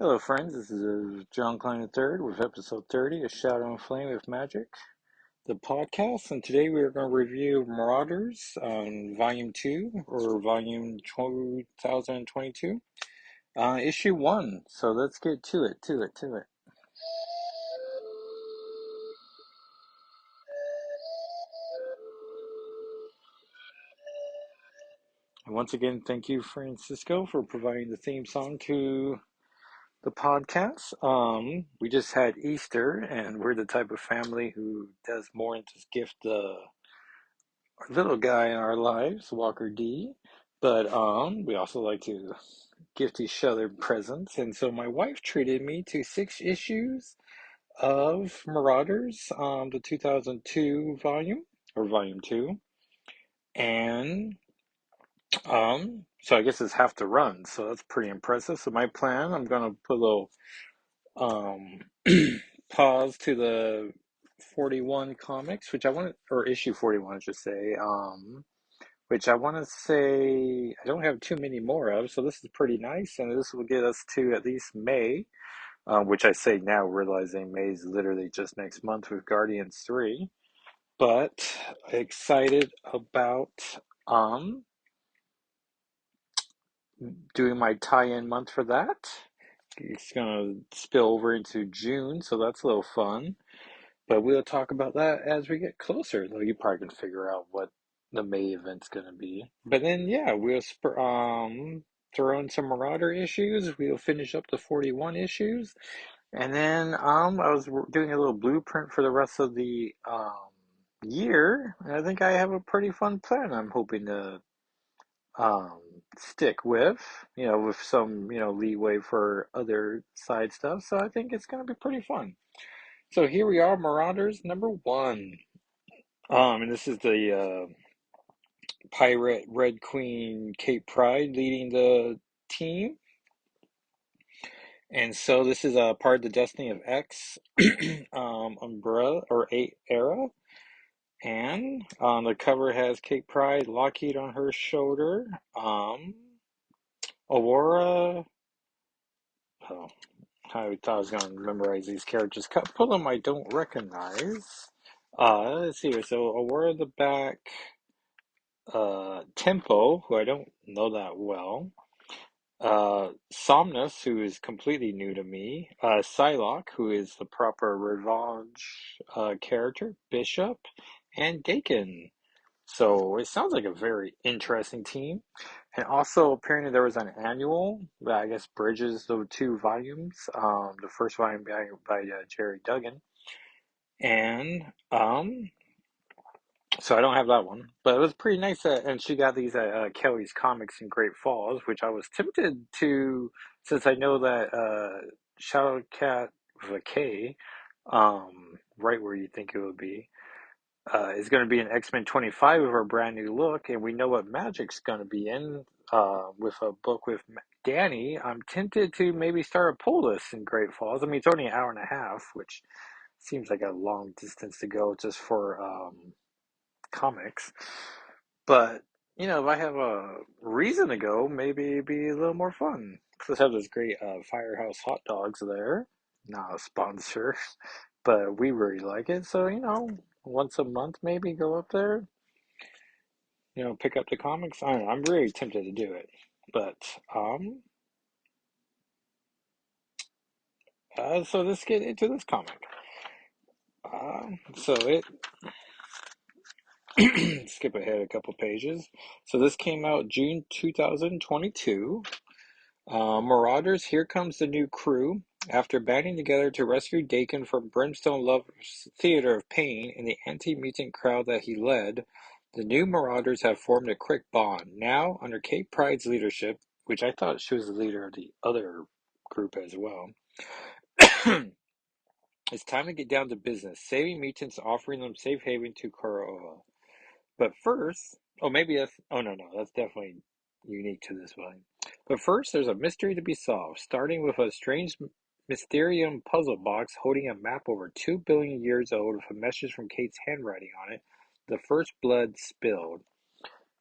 Hello, friends. This is John Klein III with episode 30 of Shadow and Flame of Magic, the podcast. And today we are going to review Marauders Volume 2 or Volume 2022, Issue 1. So let's get to it. And once again, thank you, Francisco, for providing the theme song to the podcast. We just had Easter, and we're the type of family who does more than just gift the little guy in our lives, Walker D. But we also like to gift each other presents. And so my wife treated me to 6 issues of Marauders, the 2002 volume or volume 2. And so I guess it's half the run. So that's pretty impressive. So my plan, I'm gonna put a little um pause to the 41 comics, which I want, or issue 41, I should say. Which I want to say I don't have too many more of, so this is pretty nice, and this will get us to at least May, which I say now, realizing May is literally just next month with Guardians 3. But excited about um doing my tie-in month for that. It's gonna spill over into June, so that's a little fun. But we'll talk about that as we get closer, though you probably can figure out what the May event's gonna be. But then yeah, we'll throw in some Marauder issues. We'll finish up the 41 issues. And then I was doing a little blueprint for the rest of the year. And I think I have a pretty fun plan I'm hoping to um stick with, with some, leeway for other side stuff. So I think it's gonna be pretty fun. So here we are, Marauders number 1. And this is the Pirate Red Queen Cape Pride leading the team. And so this is a part of the Destiny of X umbrella or 8 era. And the cover has Cape Pride, Lockheed on her shoulder. Aurora. Oh, I thought I was going to memorize these characters. A couple of them I don't recognize. Let's see here. So Aurora the back. Tempo, who I don't know that well. Somnus, who is completely new to me. Psylocke, who is the proper Revenge character. Bishop, and Dakin. So it sounds like a very interesting team. And also, apparently, there was an annual that I guess bridges the 2 volumes. The first volume by Jerry Duggan. And so I don't have that one, but it was pretty nice. And she got these Kelly's Comics in Great Falls, which I was tempted to, since I know that Shadow Cat with a K, right where you think it would be, is going to be in X-Men 25 with her brand new look, and we know what Magic's going to be in with a book with Danny. I'm tempted to maybe start a pull list in Great Falls. I mean, it's only an hour and a half, which seems like a long distance to go just for comics. But, if I have a reason to go, maybe it'd be a little more fun. Plus, have this great Firehouse hot dogs there. Not a sponsor, but we really like it. So, once a month maybe go up there, pick up the comics. I don't know, I'm really tempted to do it. But, so let's get into this comic. So it, skip ahead a couple pages. So this came out June 2022. Marauders, here comes the new crew. After banding together to rescue Dakin from Brimstone Lover's theater of pain and the anti-mutant crowd that he led, the new Marauders have formed a quick bond. Now, under Kate Pride's leadership, which I thought she was the leader of the other group as well, it's time to get down to business, saving mutants, offering them safe haven to Koroa. But first, no, that's definitely unique to this volume. But first, there's a mystery to be solved, starting with a strange Mysterium puzzle box holding a map over 2 billion years old with a message from Kate's handwriting on it. The first blood spilled.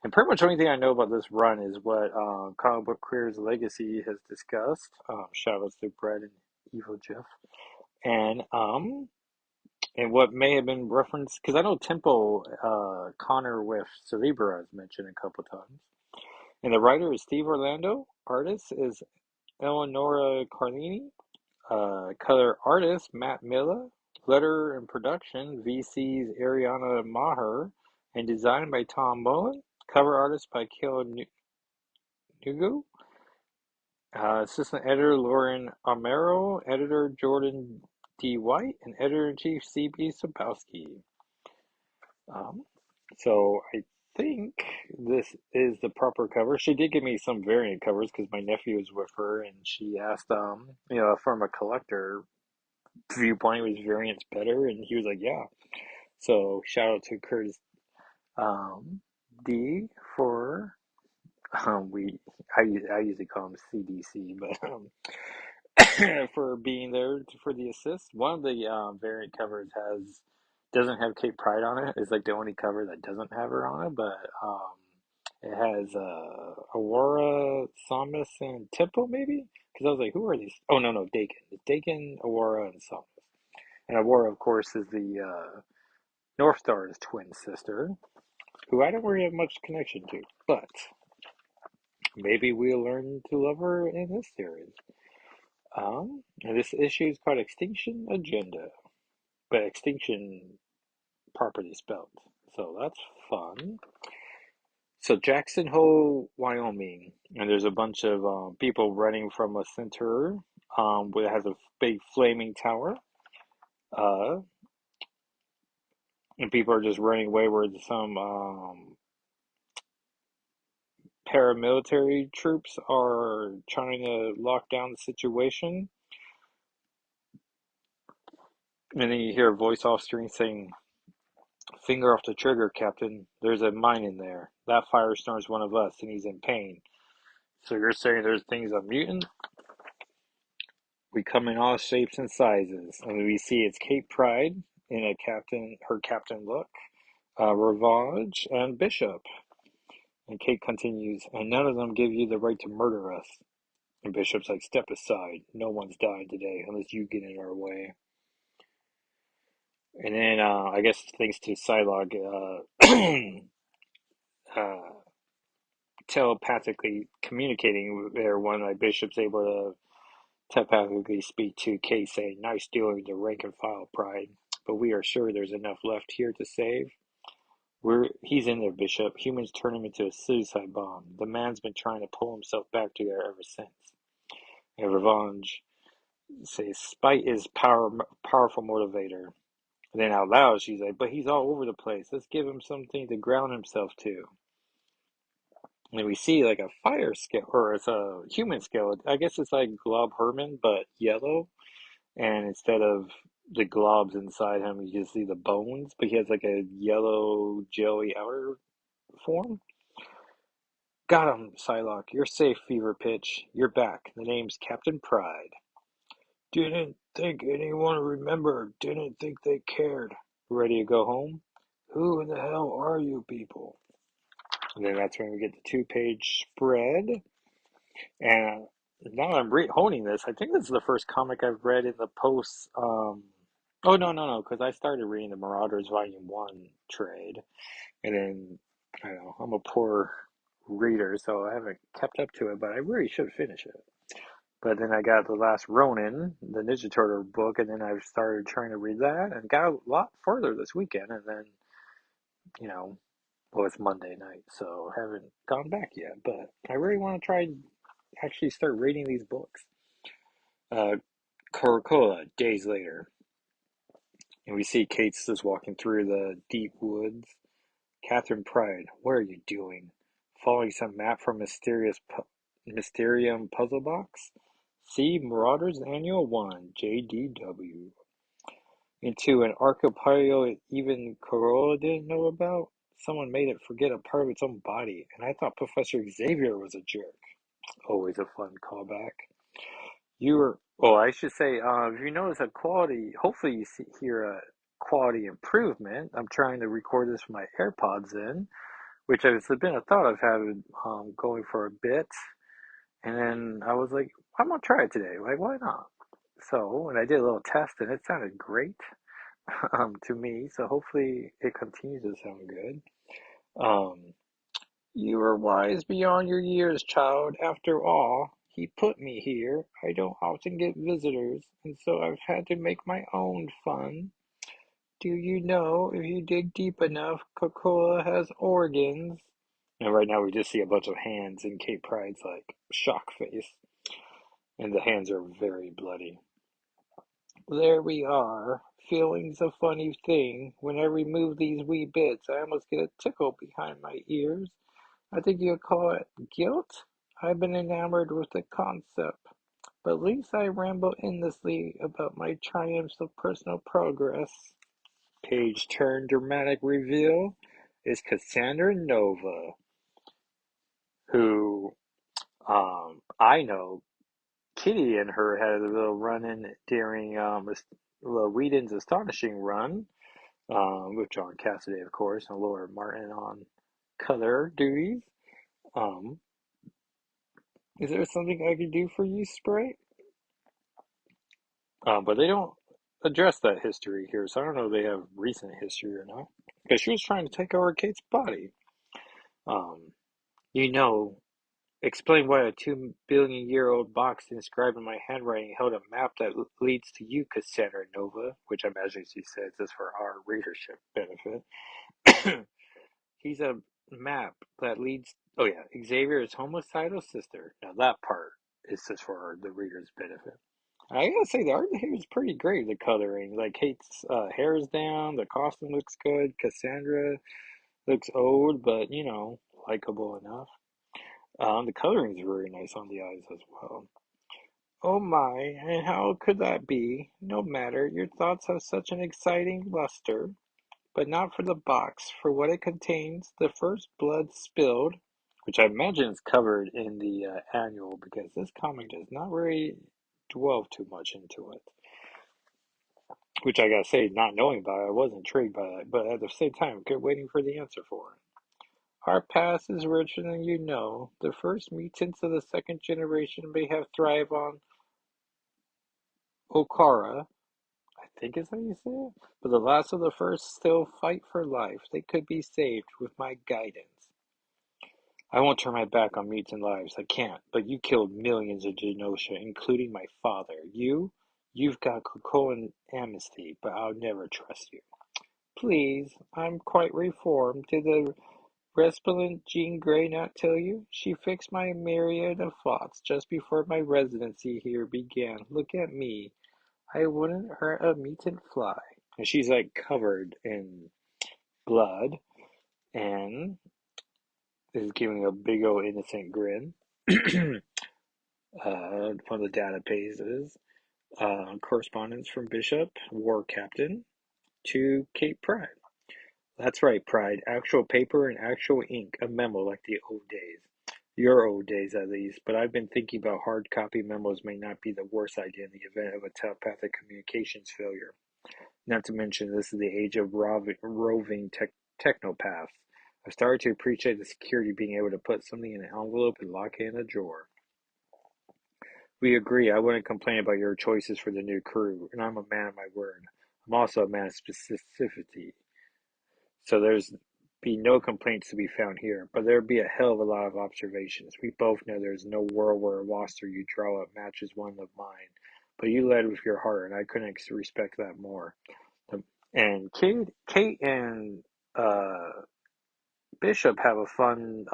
And pretty much the only thing I know about this run is what Comic Book Careers Legacy has discussed. Shout outs to Brett and Evil Jeff. And and what may have been referenced, because I know Temple Connor with Cerebra is mentioned a couple times. And the writer is Steve Orlando. Artist is Eleonora Carlini. Color artist Matt Miller. Letter and production VC's Ariana Maher. And designed by Tom Mullen. Cover artist by Kayla Nugu. Assistant editor Lauren Amaro. Editor Jordan D. White. And editor-in-chief C.B. Sapowski. Um, so I think this is the proper cover. She did give me some variant covers because my nephew was with her, and she asked, from a collector viewpoint, was variants better? And he was like, yeah. So shout out to Curtis D for I usually call him CDC, but for being there for the assist. One of the variant covers doesn't have Kate Pride on it. It's like the only cover that doesn't have her on it, but it has Aurora, Samus, and Tempo maybe. Because I was like, who are these? Oh no, Dakin. It's Dakin, Aurora, and Samus. And Aurora, of course, is the North Star's twin sister, who I don't really have much connection to, but maybe we'll learn to love her in this series. And this issue is called Extinction Agenda, but extinction properly spelled. So that's fun. So Jackson Hole, Wyoming, and there's a bunch of people running from a center where it has a big flaming tower. Uh, and people are just running away where some paramilitary troops are trying to lock down the situation. And then you hear a voice off screen saying, "Finger off the trigger, Captain. There's a mine in there. That firestorm's one of us, and he's in pain." So you're saying there's things of mutant? We come in all shapes and sizes, and we see it's Kate Pride in her captain look, Ravage, and Bishop. And Kate continues, "And none of them give you the right to murder us." And Bishop's like, "Step aside. No one's dying today unless you get in our way." And then I guess thanks to Psylocke, uh, telepathically communicating there, one like Bishop's able to telepathically speak to Kate, saying, "Nice doing the rank and file, Pride, but we are sure there's enough left here to save." He's in there, Bishop. Humans turn him into a suicide bomb. The man's been trying to pull himself back together ever since. And Revenge says, "Spite is powerful motivator." And then out loud, she's like, "But he's all over the place. Let's give him something to ground himself to." And we see like a fire scale, or it's a human scale. I guess it's like Glob Herman, but yellow. And instead of the globs inside him, you just see the bones, but he has like a yellow jelly outer form. "Got him, Psylocke. You're safe, Fever Pitch. You're back. The name's Captain Pride." "Didn't think anyone remembered. Didn't think they cared." "Ready to go home?" "Who in the hell are you people?" And then that's when we get the two-page spread. And now I'm honing this. I think this is the first comic I've read in the post. Oh, no, because I started reading the Marauders Volume 1 trade. And then, I don't know, I'm a poor reader, so I haven't kept up to it, but I really should finish it. But then I got The Last Ronin, the Ninja Turtle book, and then I started trying to read that and got a lot further this weekend. And then, you know, well, it's Monday night, so I haven't gone back yet. But I really want to try and actually start reading these books. Coca-Cola, days later. And we see Kate's just walking through the deep woods. "Catherine Pride, what are you doing? Following some map from Mysterium Puzzle Box? See Marauders Annual 1, JDW. Into an archipelago even Corolla didn't know about? Someone made it forget a part of its own body, and I thought Professor Xavier was a jerk." Always a fun callback. I should say, if you notice a quality, hopefully hear a quality improvement. I'm trying to record this with my AirPods in, which has been a thought I've had going for a bit. And then I was like, I'm gonna try it today. Like, why not? So, and I did a little test, and it sounded great to me. So hopefully it continues to sound good. Um, you are wise beyond your years, child. After all, he put me here. I don't often get visitors, and so I've had to make my own fun. Do you know if you dig deep enough, Coca-Cola has organs? And right now we just see a bunch of hands in Kate Pride's like shock face, and the hands are very bloody. There we are. Feeling's a funny thing. When I remove these wee bits, I almost get a tickle behind my ears. I think you'd call it guilt. I've been enamored with the concept, but at least I ramble endlessly about my triumphs of personal progress. Page turn dramatic reveal is Cassandra Nova, who I know Kitty and her had a little run-in during Whedon's astonishing run, with John Cassaday, of course, and Laura Martin on color duties. Um, is there something I could do for you, Sprite? But they don't address that history here, so I don't know if they have recent history or not. Because she was trying to take over Kate's body. Um, you know, explain why a 2 billion-year-old box inscribed in my handwriting held a map that leads to you, Cassandra Nova, which I imagine she says is for our readership benefit. He's a map that leads. Oh yeah, Xavier's homicidal sister. Now that part is just for the reader's benefit. I gotta say the art here is pretty great. The coloring, like Kate's hair is down, the costume looks good. Cassandra looks old, but likable enough. The coloring is very nice on the eyes as well. Oh my, and how could that be? No matter, your thoughts have such an exciting luster, but not for the box, for what it contains. The first blood spilled, which I imagine is covered in the annual because this comic does not really dwell too much into it. Which I gotta say, not knowing about it, I was intrigued by that, but at the same time, kept waiting for the answer for it. Our past is richer than you know. The first mutants of the second generation may have thrived on Okara, I think is how you say it, but the last of the first still fight for life. They could be saved with my guidance. I won't turn my back on mutant lives. I can't, but you killed millions of Genosha, including my father. You've got Krakoan amnesty, but I'll never trust you. Please, I'm quite reformed. Did the resplendent Jean Grey not tell you? She fixed my myriad of thoughts just before my residency here began. Look at me. I wouldn't hurt a mutant fly. And she's like covered in blood and is giving a big old innocent grin. From the databases. Correspondence from Bishop, War Captain, to Kate Pride. That's right, Pride. Actual paper and actual ink. A memo like the old days. Your old days, at least. But I've been thinking about hard copy memos may not be the worst idea in the event of a telepathic communications failure. Not to mention, this is the age of roving technopaths. I've started to appreciate the security being able to put something in an envelope and lock it in a drawer. We agree. I wouldn't complain about your choices for the new crew, and I'm a man of my word. I'm also a man of specificity. So there's be no complaints to be found here, but there'd be a hell of a lot of observations. We both know there's no world where a roster you draw up matches one of mine, but you led with your heart, and I couldn't respect that more. And Kate and Bishop have a fun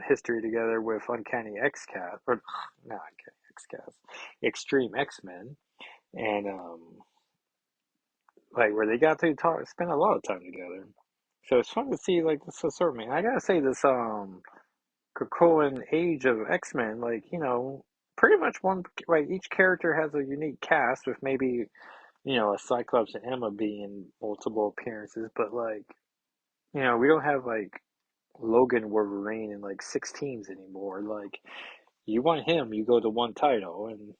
history together with Uncanny X-Cast, or not Uncanny X-Cast, Extreme X-Men, and like where they got to talk, spend a lot of time together. So it's fun to see like this assortment. I gotta say this Krakoan age of X-Men, like pretty much one like each character has a unique cast with maybe a Cyclops and Emma being in multiple appearances, but like we don't have like Logan Wolverine in like six teams anymore. Like you want him, you go to one title, and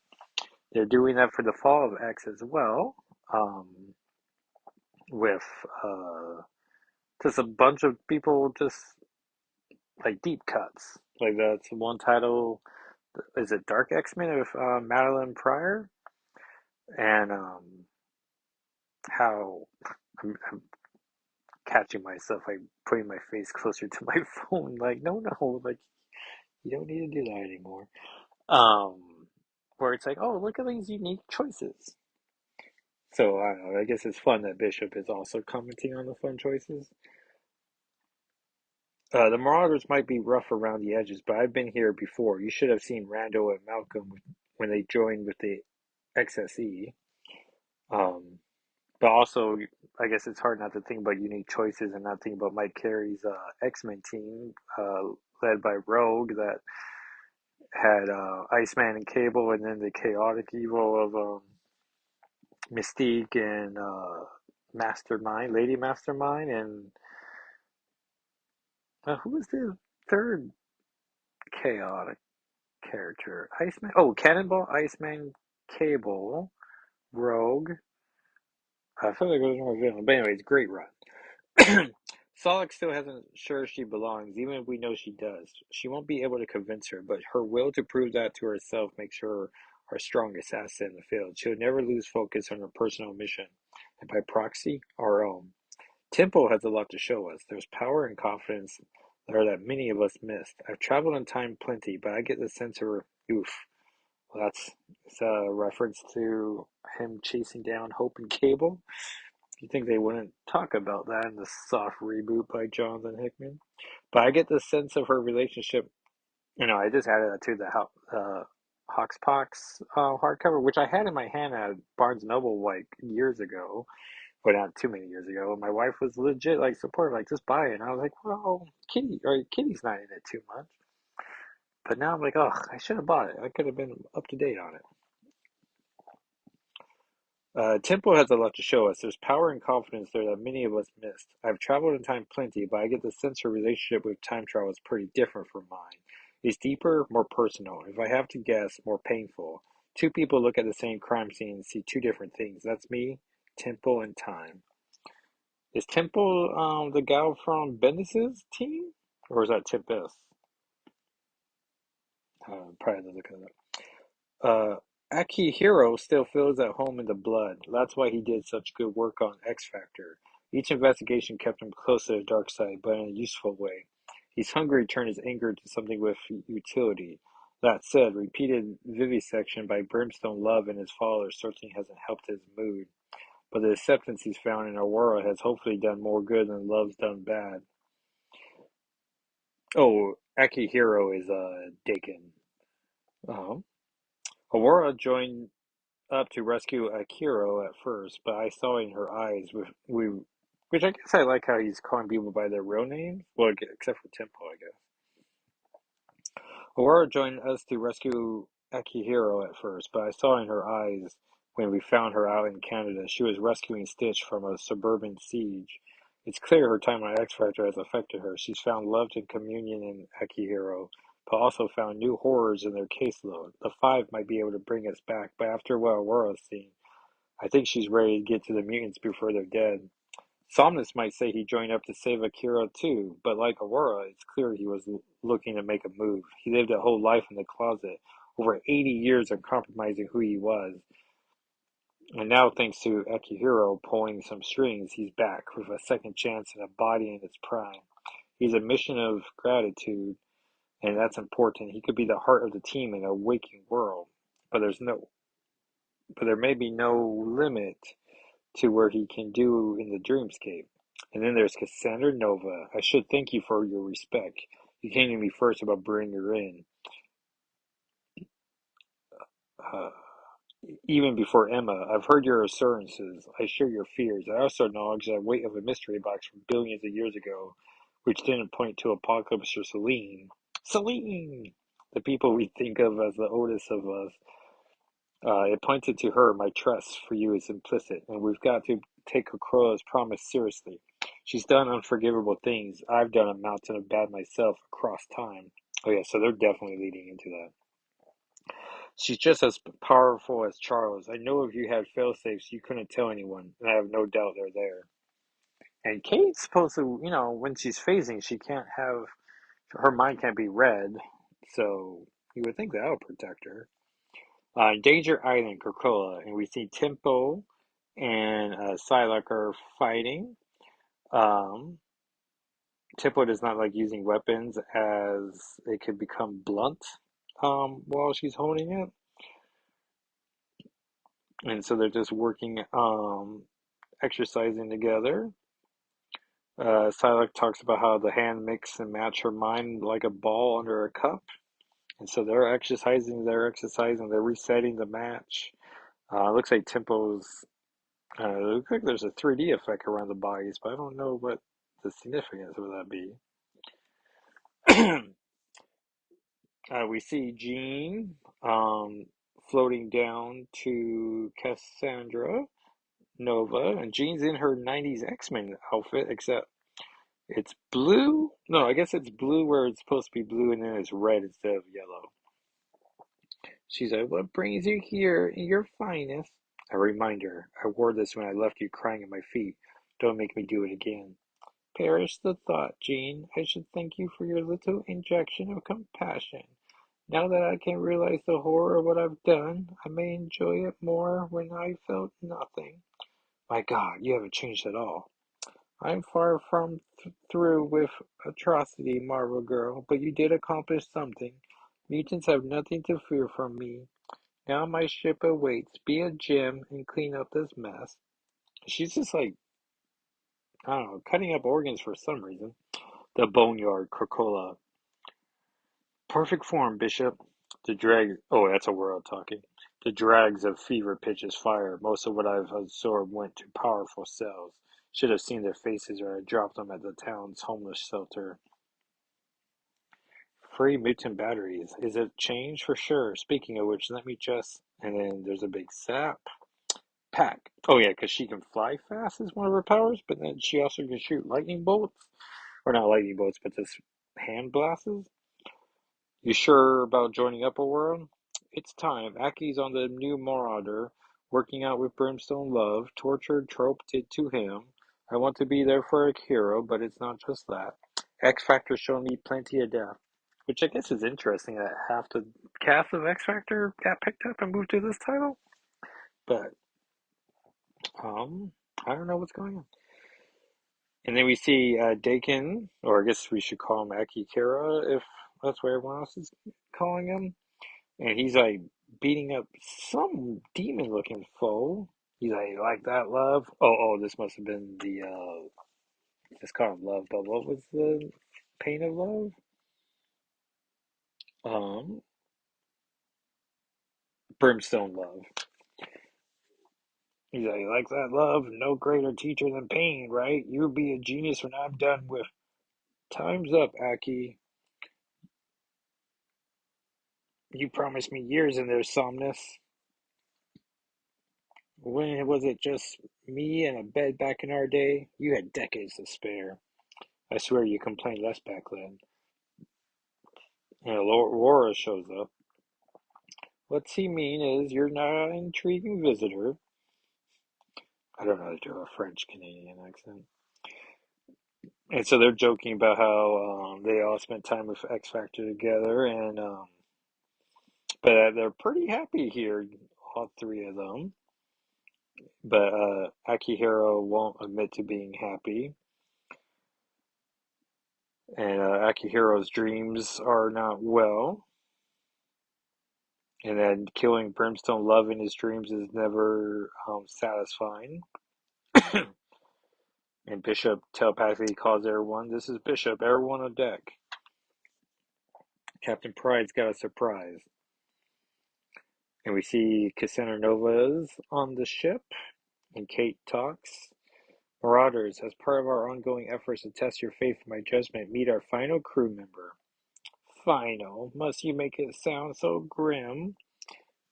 they're doing that for the Fall of X as well. With just a bunch of people just like deep cuts. Like that's one title. Is it Dark X-Men with Madeline Pryor? And how I'm catching myself like putting my face closer to my phone. Like no, like you don't need to do that anymore. Um, where it's like, oh, look at these unique choices. So I don't know. I guess it's fun that Bishop is also commenting on the fun choices. The Marauders might be rough around the edges, but I've been here before. You should have seen Randall and Malcolm when they joined with the XSE. Um, but also, I guess it's hard not to think about unique choices and not think about Mike Carey's X-Men team, led by Rogue, that had Iceman and Cable, and then the chaotic evil of Mystique and Mastermind, Lady Mastermind, and who was the third chaotic character? Iceman. Oh, Cannonball, Iceman, Cable, Rogue. I feel like it was more villain, but anyways, great run. Solix still hasn't sure she belongs, even if we know she does. She won't be able to convince her, but her will to prove that to herself makes her our strongest asset in the field. She'll never lose focus on her personal mission, and by proxy, our own. Tempo has a lot to show us. There's power and confidence there that many of us missed. I've traveled in time plenty, but I get the sense of her. Oof. Well, it's a reference to him chasing down Hope and Cable. You think they wouldn't talk about that in the soft reboot by Jonathan Hickman? But I get the sense of her relationship. I just added that to the Hoxpox hardcover, which I had in my hand at Barnes Noble like years ago, but not too many years ago. My wife was legit like supportive, like just buy it. And I was like, well, Kitty's not in it too much. But now I'm like, oh, I should have bought it. I could have been up to date on it. Tempo has a lot to show us. There's power and confidence there that many of us missed. I've traveled in time plenty, but I get the sense her relationship with time travel is pretty different from mine. It's deeper, more personal. If I have to guess, more painful. Two people look at the same crime scene and see two different things. That's me, Tempo, and time. Is Tempo the gal from Bendis's team? Or is that Tempest? Probably have to look at that. Akihiro still feels at home in the blood. That's why he did such good work on X Factor. Each investigation kept him close to the dark side, but in a useful way. He's hungry to turn his anger into something with utility. That said, repeated vivisection by Brimstone Love and his followers certainly hasn't helped his mood. But the acceptance he's found in Aurora has hopefully done more good than Love's done bad. Oh, Akihiro is Dakin. Uh-huh. Aurora joined up to rescue Akiro at first, but I saw in her eyes which I guess I like how he's calling people by their real names. Well, except for Tempo, I guess. Aurora joined us to rescue Akihiro at first, but I saw in her eyes when we found her out in Canada, she was rescuing Stitch from a suburban siege. It's clear her time on X Factor has affected her. She's found love and communion in Akihiro, but also found new horrors in their caseload. The Five might be able to bring us back, but after what Aurora's seen, I think she's ready to get to the mutants before they're dead. Somnus might say he joined up to save Akira too, but like Aurora, it's clear he was looking to make a move. He lived a whole life in the closet, over 80 years of compromising who he was. And now, thanks to Akihiro pulling some strings, he's back with a second chance and a body in its prime. He's a mission of gratitude, and that's important. He could be the heart of the team in a waking world, but there may be no limit to where he can do in the dreamscape. And then there's Cassandra Nova. I should thank you for your respect. You came to me first about bringing her in, uh, even before Emma. I've heard your assurances. I share your fears. I also acknowledge the weight of a mystery box from billions of years ago, which didn't point to Apocalypse or Selene. Selene! The people we think of as the oldest of us. It pointed to her. My trust for you is implicit, and we've got to take Corolla's promise seriously. She's done unforgivable things. I've done a mountain of bad myself across time. Oh yeah, so they're definitely leading into that. She's just as powerful as Charles. I know if you had failsafes, you couldn't tell anyone, and I have no doubt they're there. And Kate's supposed to, when she's phasing, she can't have her mind can't be read, so you would think that would protect her. Danger Island, Krakoa, and we see Tempo and Psylocke are fighting. Um, Tempo does not like using weapons as it could become blunt while she's holding it, and so they're just working, exercising together. Psylocke talks about how the hand mix and match her mind like a ball under a cup. And so they're resetting the match. Looks like it looks like there's a 3D effect around the bodies, but I don't know what the significance of that be. We see Jean floating down to Cassandra Nova, and Jean's in her 90s X-Men outfit, except it's blue. No, I guess it's blue where it's supposed to be blue, and then it's red instead of yellow. She's like, "What brings you here in your finest?" A reminder. I wore this when I left you crying at my feet. Don't make me do it again. Perish the thought, Jean. I should thank you for your little injection of compassion. Now that I can realize the horror of what I've done, I may enjoy it more when I felt nothing. My God, you haven't changed at all. I'm far from through with atrocity, Marvel Girl, but you did accomplish something. Mutants have nothing to fear from me. Now my ship awaits. Be a gem and clean up this mess. She's just like, I don't know, cutting up organs for some reason. The Boneyard, Krakoa. Perfect form, Bishop. Oh, that's a word talking. The drags of fever pitches fire. Most of what I've absorbed went to powerful cells. Should have seen their faces when I dropped them at the town's homeless shelter. Free mutant batteries. Is it change? For sure. Speaking of which, let me just. And then there's a big sap. Pack. Oh, yeah, because she can fly fast is one of her powers, but then she also can shoot lightning bolts. Or not lightning bolts, but just hand blasts. You sure about joining Upper World? It's time. Aki's on the new Marauder, working out with Brimstone Love, tortured, trope did to him. I want to be there for a hero, but it's not just that. X Factor's shown me plenty of death. Which I guess is interesting that half the cast of X Factor got picked up and moved to this title. But, I don't know what's going on. And then we see Dakin, or I guess we should call him Akikira if that's what everyone else is calling him. And he's like beating up some demon looking foe. He's like that love? Oh, this must have been the it's called love, but what was the pain of love? Um Brimstone love. He's like that love, no greater teacher than pain, right? You'll be a genius when I'm done with. Time's up, Aki. You promised me years in there, Somnus. When was it just me and a bed back in our day? You had decades to spare. I swear you complained less back then. And Laura shows up. What's he mean is you're not an intriguing visitor. I don't know how to do a French Canadian accent. And so they're joking about how they all spent time with X Factor together, and but they're pretty happy here, all three of them. But Akihiro won't admit to being happy, and Akihiro's dreams are not well. And then killing Brimstone Love in his dreams is never satisfying. And Bishop telepathically calls everyone, "This is Bishop, everyone on deck." Captain Pride's got a surprise. And we see Cassandra Nova's on the ship, and Kate talks. Marauders, as part of our ongoing efforts to test your faith in my judgment, meet our final crew member. Final? Must you make it sound so grim?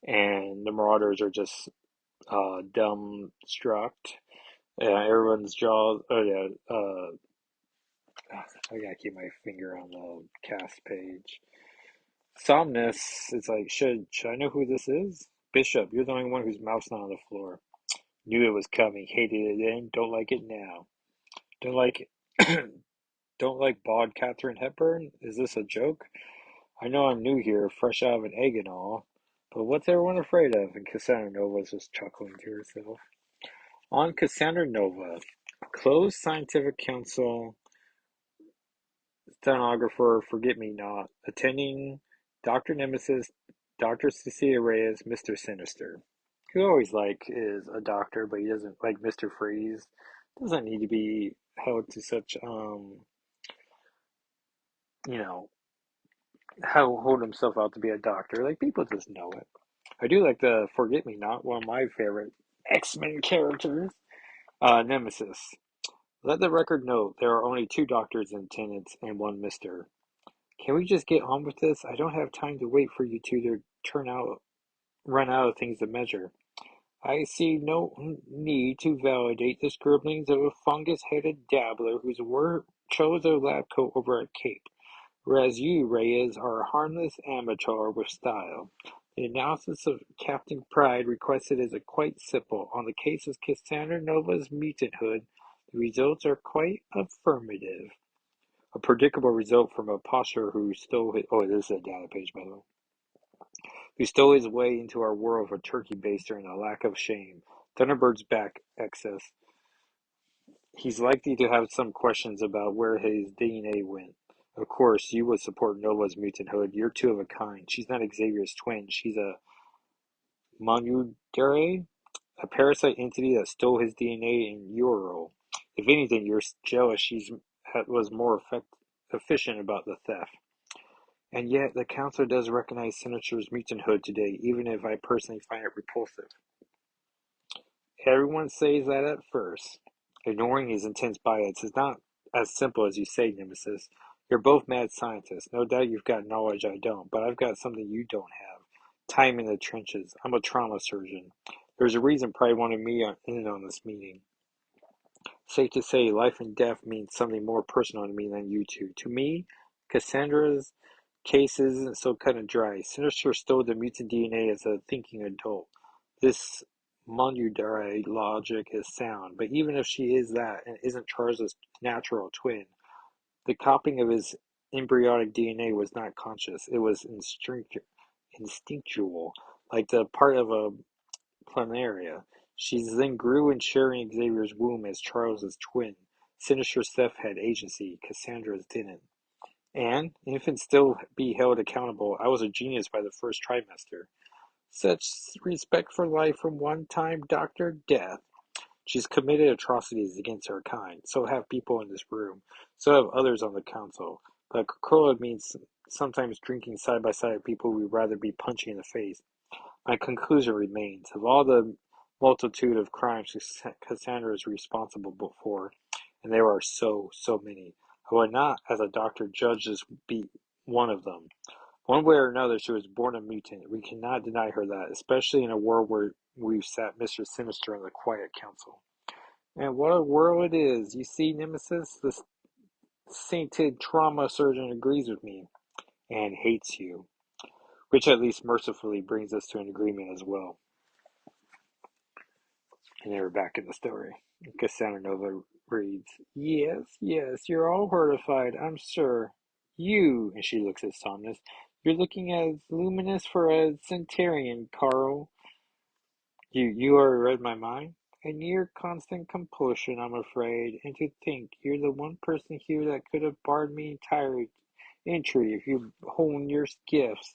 And the Marauders are just dumbstruck. Everyone's jaws. Oh yeah. I gotta keep my finger on the cast page. Somnus is like, should I know who this is? Bishop, you're the only one whose mouth's not on the floor. Knew it was coming. Hated it then. Don't like it now. Don't like it. don't like bald Katharine Hepburn? Is this a joke? I know I'm new here, fresh out of an egg and all, but what's everyone afraid of? And Cassandra Nova was just chuckling to herself. On Cassandra Nova, closed scientific council stenographer Forget-Me-Not, attending Dr. Nemesis, Dr. Cecilia Reyes, Mr. Sinister. Who always is a doctor, but he doesn't like Mr. Freeze. Doesn't need to be held to such you know, how hold himself out to be a doctor. Like people just know it. I do like the Forget-Me-Not, one of my favorite X-Men characters. Nemesis. Let the record note there are only two doctors in attendance and one Mister. Can we just get on with this? I don't have time to wait for you two to run out of things to measure. I see no need to validate the scribblings of a fungus-headed dabbler whose work chose a lab coat over a cape, whereas you, Reyes, are a harmless amateur with style. The analysis of Captain Pride requested is quite simple. On the case of Cassandra Nova's mutanthood, the results are quite affirmative. A predictable result from a posture who stole his, oh, this is a data page, by the way, who stole his way into our world of a turkey baster and a lack of shame. Thunderbird's back excess. He's likely to have some questions about where his DNA went. Of course, you would support Nova's mutanthood. You're two of a kind. She's not Xavier's twin. She's a Monudere, a parasite entity that stole his DNA in Euro. If anything, you're jealous was more efficient about the theft. And yet, the Council does recognize Sinister's mutanthood today, even if I personally find it repulsive. Everyone says that at first. Ignoring his intense bias is not as simple as you say, Nemesis. You're both mad scientists. No doubt you've got knowledge I don't, but I've got something you don't have. Time in the trenches. I'm a trauma surgeon. There's a reason Pride wanted me in on this meeting. Safe to say, life and death means something more personal to me than you two. To me, Cassandra's case isn't so cut and dry. Sinister stole the mutant DNA as a thinking adult. This Monudare logic is sound, but even if she is that and isn't Charles's natural twin, the copying of his embryonic DNA was not conscious. It was instinctual, like the part of a planaria. She then grew in sharing Xavier's womb as Charles's twin. Sinister's theft had agency, Cassandra's didn't. And infants still be held accountable. I was a genius by the first trimester. Such respect for life from one-time Dr. Death. She's committed atrocities against her kind. So have people in this room. So have others on the council. But Coca-Cola means sometimes drinking side by side with people we'd rather be punching in the face. My conclusion remains, of all the multitude of crimes Cassandra is responsible for, and there are so many, I would not, as a doctor, judge this be one of them. One way or another, she was born a mutant. We cannot deny her that, especially in a world where we've sat Mr. Sinister in the Quiet Council. And what a world it is. You see, Nemesis, the sainted trauma surgeon agrees with me and hates you, which at least mercifully brings us to an agreement as well. And they were back in the story. Cassandra Nova reads, yes, you're all horrified, I'm sure. You, and she looks at Somnus, you're looking as luminous for a centurion, Carl. You already read my mind? A near constant compulsion, I'm afraid, and to think you're the one person here that could have barred me entry if you honed your gifts.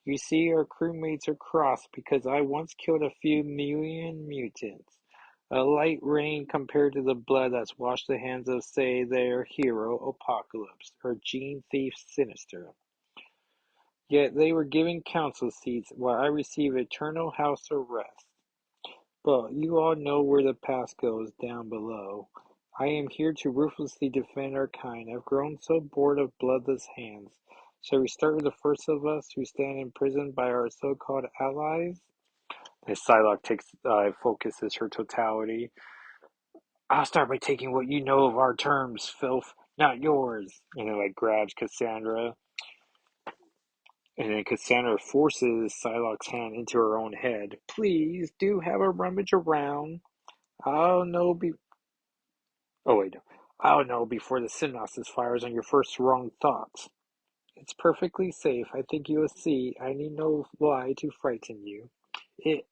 You see, our crewmates are crossed because I once killed a few million mutants. A light rain compared to the blood that's washed the hands of, say, their hero, Apocalypse, or gene thief, Sinister. Yet they were given council seats while I receive eternal house arrest. But you all know where the path goes down below. I am here to ruthlessly defend our kind. I've grown so bored of bloodless hands. Shall we start with the first of us who stand imprisoned by our so-called allies? And Psylocke focuses her totality. I'll start by taking what you know of our terms, filth, not yours. And it grabs Cassandra. And then Cassandra forces Psylocke's hand into her own head. Please do have a rummage around. I'll know I'll know before the synopsis fires on your first wrong thought. It's perfectly safe. I think you'll see. I need no lie to frighten you. It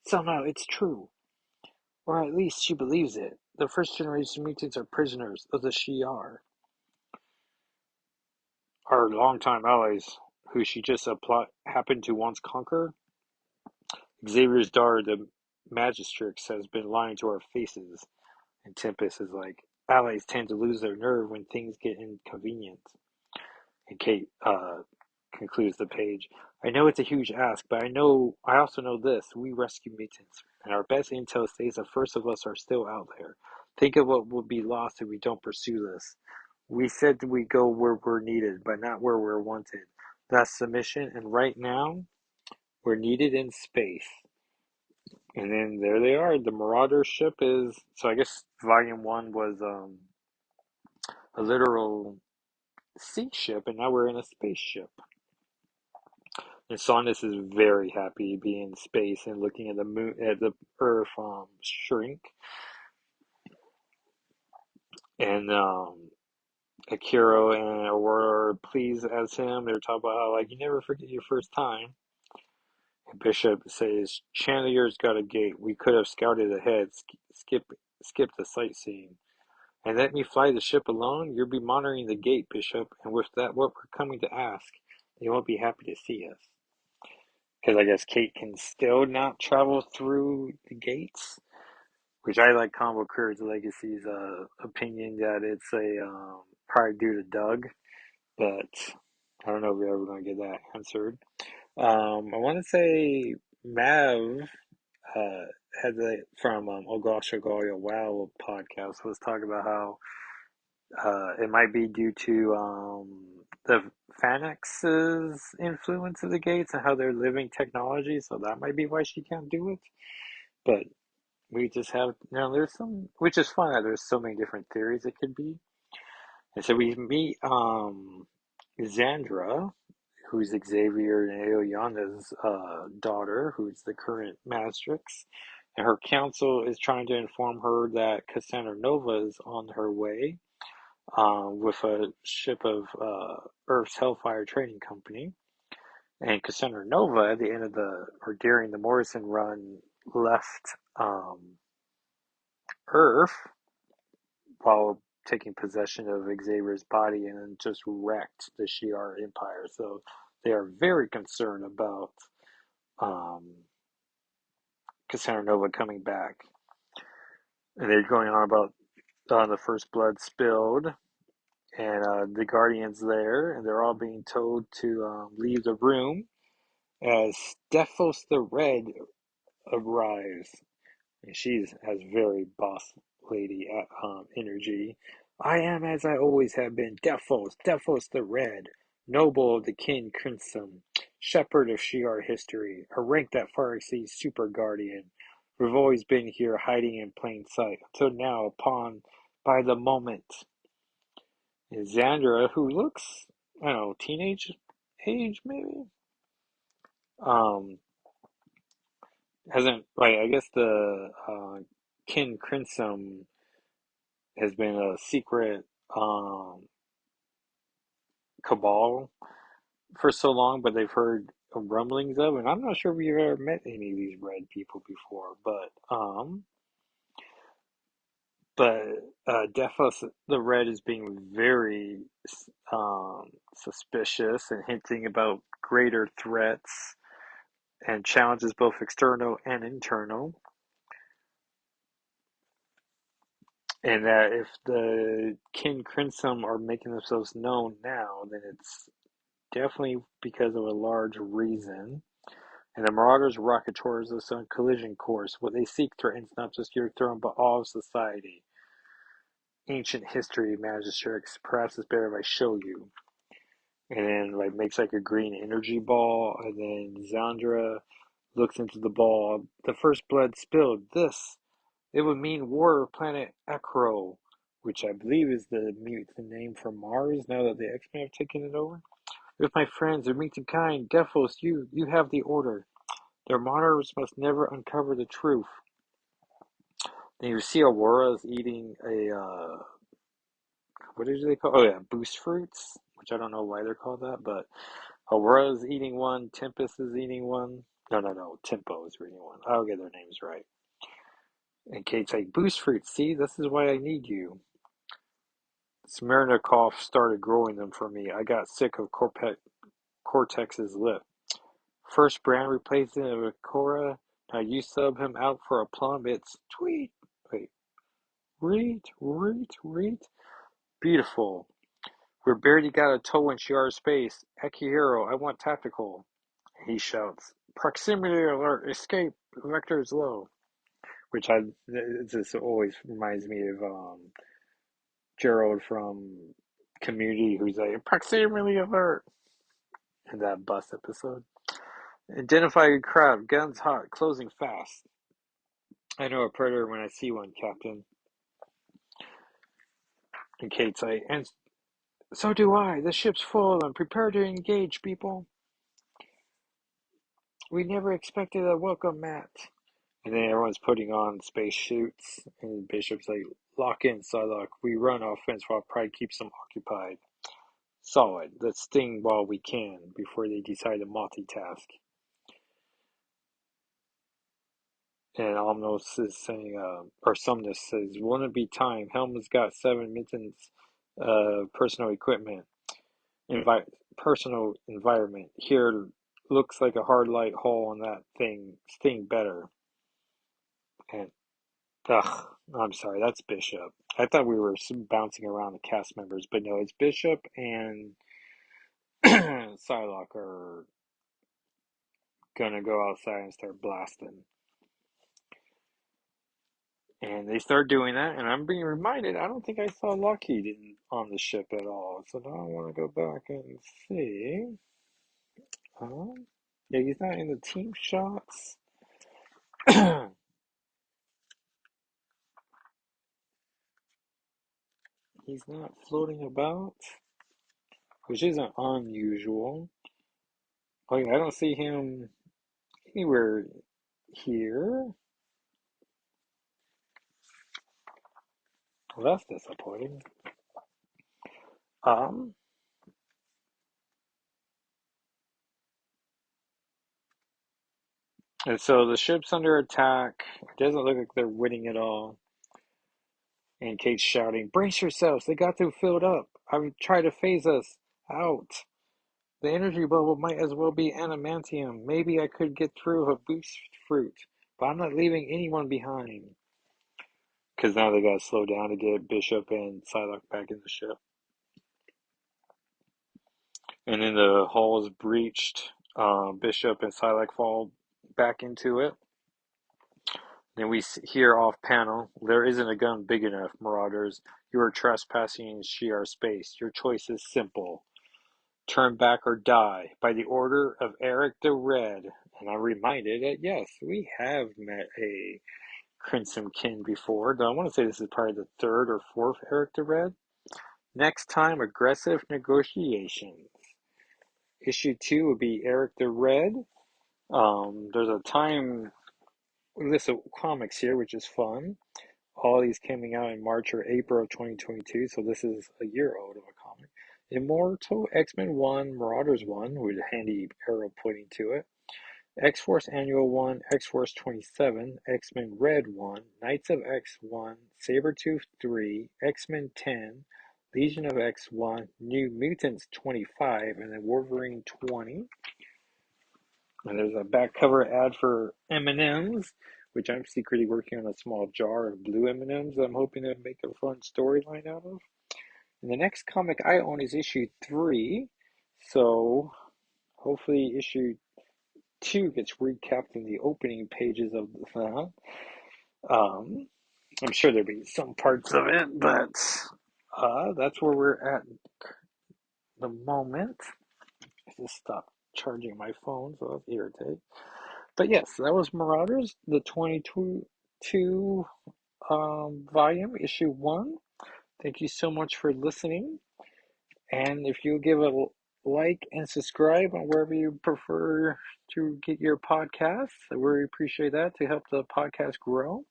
somehow it's true. Or at least she believes it. The first generation mutants are prisoners of the Shi'ar, our longtime allies, who she just happened to once conquer. Xavier's daughter, the Magistrix, has been lying to our faces. And Tempest is like, allies tend to lose their nerve when things get inconvenient. And Kate concludes the page. I know it's a huge ask, but I also know this. We rescue mutants, and our best intel states the first of us are still out there. Think of what will be lost if we don't pursue this. We said we go where we're needed, but not where we're wanted. That's the mission, and right now, we're needed in space. And then there they are. The Marauder ship is, so I guess Volume 1 was a literal sea ship, and now we're in a spaceship. And Saunders is very happy to be in space and looking at the moon, at the Earth shrink. And Akira and Aurora are pleased as him. They're talking about how, like, you never forget your first time. And Bishop says, Chandler's got a gate. We could have scouted ahead, skip the sightseeing. And let me fly the ship alone? You'll be monitoring the gate, Bishop. And with that, what we're coming to ask, they won't be happy to see us. Because I guess Kate can still not travel through the gates, which I like Combo Courage Legacy's opinion that it's a probably due to Doug, but I don't know if we're ever going to get that answered. I want to say Mav had from Oh Gosh, Oh Golly, Wow podcast was talking about how it might be due to the Fanax's influence of the gates and how they're living technology, so that might be why she can't do it. But we just have, there's some, which is fun that there's so many different theories it could be. And so we meet Xandra, who's Xavier and Aoyana's daughter, who's the current Magistrix. And her council is trying to inform her that Cassandra Nova is on her way with a ship of Earth's Hellfire Trading Company. And Cassandra Nova, at the end of or during the Morrison run, left Earth while taking possession of Xavier's body and then just wrecked the Shi'ar Empire. So they are very concerned about Cassandra Nova coming back. And they're going on about the first blood spilled and the Guardians there, and they're all being told to leave the room as Stephos the Red arrives. And she has very boss lady energy. I am as I always have been, Defos the Red, noble of the kin Crimson, shepherd of Shi'ar history, a rank that far exceeds Super Guardian. We've always been here hiding in plain sight, until now upon by the moment. And Xandra, who looks, I don't know, teenage age maybe? Um, hasn't, like, I guess the Kin Crimson has been a secret cabal for so long, but they've heard rumblings of, and I'm not sure if we've ever met any of these red people before, but Defos the Red is being very suspicious and hinting about greater threats and challenges both external and internal. And that if the Kin Crimson are making themselves known now, then it's definitely because of a large reason. And the Marauders rocket towards us on collision course. What they seek threatens not just your throne, but all of society. Ancient history, Magistrix. Perhaps it's better if I show you. And then, like, makes like a green energy ball. And then Xandra looks into the ball. The first blood spilled. It would mean war of planet Acro, which I believe is the name for Mars now that the X-Men have taken it over. With my friends, the mutant kind, Defos, you have the order. Their monitors must never uncover the truth. Then you see Aurora is eating a what did they call? Oh yeah, boost fruits, which I don't know why they're called that, but Aurora's eating one, Tempest is eating one. No, Tempo is eating one. I'll get their names right. And Kate's like, boost fruits, see, this is why I need you. Smirnokoff started growing them for me. I got sick of Cortex's lip. First brand replacing it with Cora. Now you sub him out for a plum. It's tweet. Wait, reet. Beautiful. We're barely got a toe in Shiar's space. Akihiro, I want tactical. He shouts, proximity alert, escape, vector is low. Which it just always reminds me of Gerald from Community, who's like, proximity alert, in that bus episode. Identify crowd, guns hot, closing fast. I know a predator when I see one, Captain. And Kate's like, and so do I. The ship's full and prepare to engage, people. We never expected a welcome mat. And then everyone's putting on space suits, and Bishop's like, lock in, Psylocke. We run offense while Pride keeps them occupied. Solid. Let's sting while we can before they decide to multitask. And Omnos is saying, or Sumnus says, won't it be time? Helm's got 7 mittens, personal equipment, personal environment. Here looks like a hard light hole on that thing. Sting better. And I'm sorry, that's Bishop. I thought we were bouncing around the cast members, but no, it's Bishop and Psylocke are gonna go outside and start blasting. And they start doing that, and I'm being reminded, I don't think I saw Lockheed on the ship at all. So now I want to go back and see. Yeah, he's not in the team shots. He's not floating about, which isn't unusual. Oh yeah, I don't see him anywhere here. Well, that's disappointing. Um, and so the ship's under attack. It doesn't look like they're winning at all. And Kate's shouting, brace yourselves, they got them filled up. I've tried to phase us out. The energy bubble might as well be adamantium. Maybe I could get through a boost fruit, but I'm not leaving anyone behind. Because now they gotta slow down to get Bishop and Psylocke back in the ship. And then the hull is breached. Bishop and Psylocke fall back into it. Then we hear off panel, there isn't a gun big enough, Marauders. You are trespassing in Shi'ar space. Your choice is simple. Turn back or die, by the order of Eric the Red. And I'm reminded that, yes, we have met a Crimson Kin before, though I want to say this is probably the third or fourth Eric the Red. Next time, aggressive negotiations. Issue 2 would be Eric the Red. There's a time list of comics here, which is fun. All these coming out in March or April of 2022, so this is a year old of a comic. Immortal, X-Men 1, Marauders 1, with a handy arrow pointing to it. X-Force Annual 1, X-Force 27, X-Men Red 1, Knights of X 1, Sabretooth 3, X-Men 10, Legion of X 1, New Mutants 25, and then Wolverine 20. And there's a back cover ad for M&M's, which I'm secretly working on a small jar of blue M&M's that I'm hoping to make a fun storyline out of. And the next comic I own is issue 3, so hopefully issue 2 gets recapped in the opening pages of that. I'm sure there'll be some parts of it, but that's where we're at the moment. I just stopped charging my phone, so that's irritating. But yes, that was Marauders, the 22 volume, issue 1. Thank you so much for listening. And if you give a like and subscribe on wherever you prefer to get your podcasts, I really appreciate that to help the podcast grow.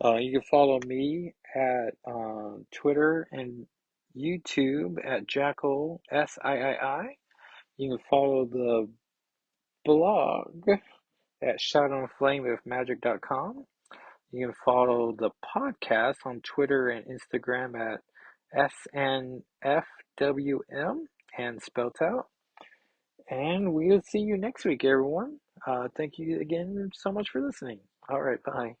You can follow me at Twitter and YouTube at Jackal SIII. You can follow the blog at shadowandflameofmagic.com. You can follow the podcast on Twitter and Instagram at SNFWM and spelt out. And we'll see you next week, everyone. Thank you again so much for listening. All right, bye.